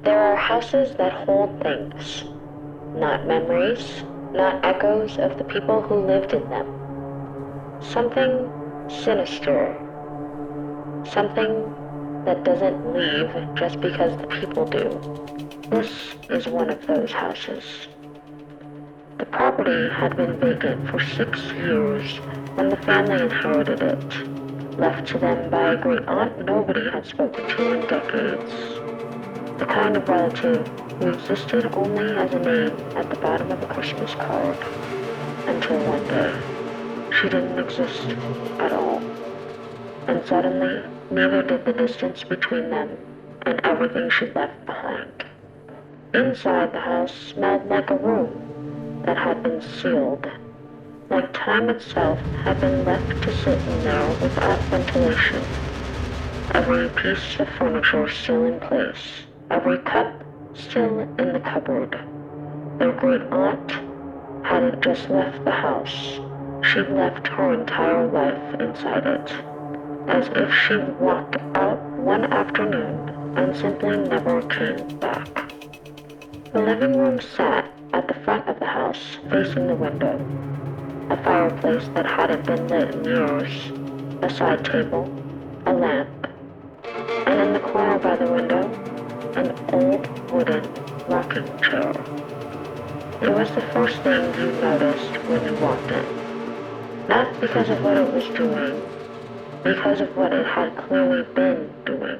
There are houses that hold things, not memories, not echoes of the people who lived in them. Something sinister, something that doesn't leave just because the people do. This is one of those houses. The property had been vacant for 6 years when the family inherited it, left to them by a great aunt nobody had spoken to in decades. The kind of relative who existed only as a name at the bottom of a Christmas card, until one day she didn't exist at all. And suddenly, neither did the distance between them and everything she'd left behind. Inside, the house smelled like a room that had been sealed, like time itself had been left to sit in there without ventilation. Every piece of furniture still in place, every cup still in the cupboard. Their great aunt hadn't just left the house, she'd left her entire life inside it, as if she'd walked out one afternoon and simply never came back. The living room sat at the front of the house, facing the window. A fireplace that hadn't been lit in years, a side table, a lamp, and in the corner by the window, an old wooden rocking chair. It was the first thing you noticed when you walked in. Not because of what it was doing, because of what it had clearly been doing.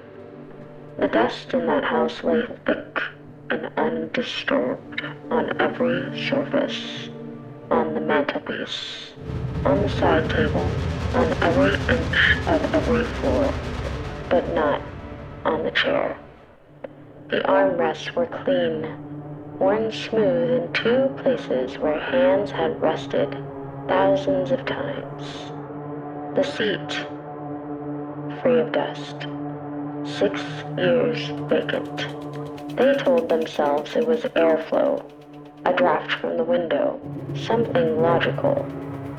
The dust in that house lay thick and undisturbed on every surface, on the mantelpiece, on the side table, on every inch of every floor, but not on the chair. The armrests were clean, worn smooth in 2 places where hands had rested thousands of times. The seat, free of dust. 6 years vacant. They told themselves it was airflow, a draft from the window, something logical,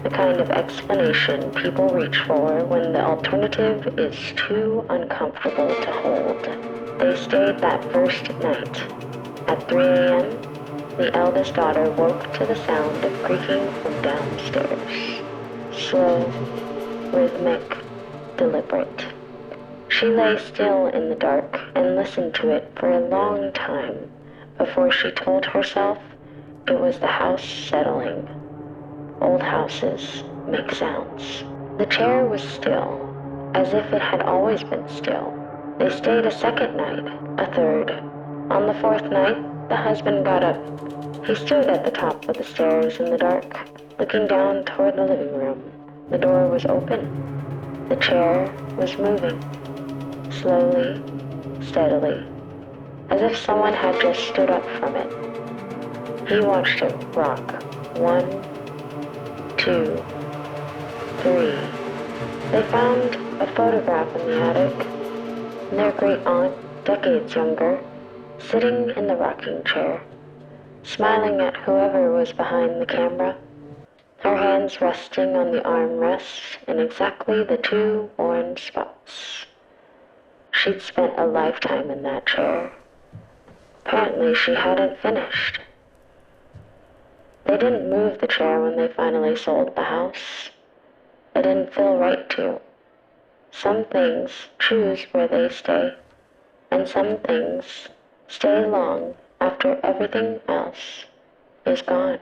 the kind of explanation people reach for when the alternative is too uncomfortable to hold. They stayed that first night. At 3 a.m., the eldest daughter woke to the sound of creaking from downstairs. Slow, rhythmic, deliberate. She lay still in the dark and listened to it for a long time before she told herself it was the house settling. Old houses make sounds. The chair was still, as if it had always been still. They stayed a second night, a third. On the 4th night, the husband got up. He stood at the top of the stairs in the dark, looking down toward the living room. The door was open. The chair was moving. Slowly, steadily, as if someone had just stood up from it. He watched it rock. 1, 2, 3. They found a photograph in the attic. Their great aunt, decades younger, sitting in the rocking chair, smiling at whoever was behind the camera, her hands resting on the armrests in exactly the 2 worn spots. She'd spent a lifetime in that chair. Apparently she hadn't finished. They didn't move the chair when they finally sold the house. It didn't feel right to. Some things choose where they stay, and some things stay long after everything else is gone.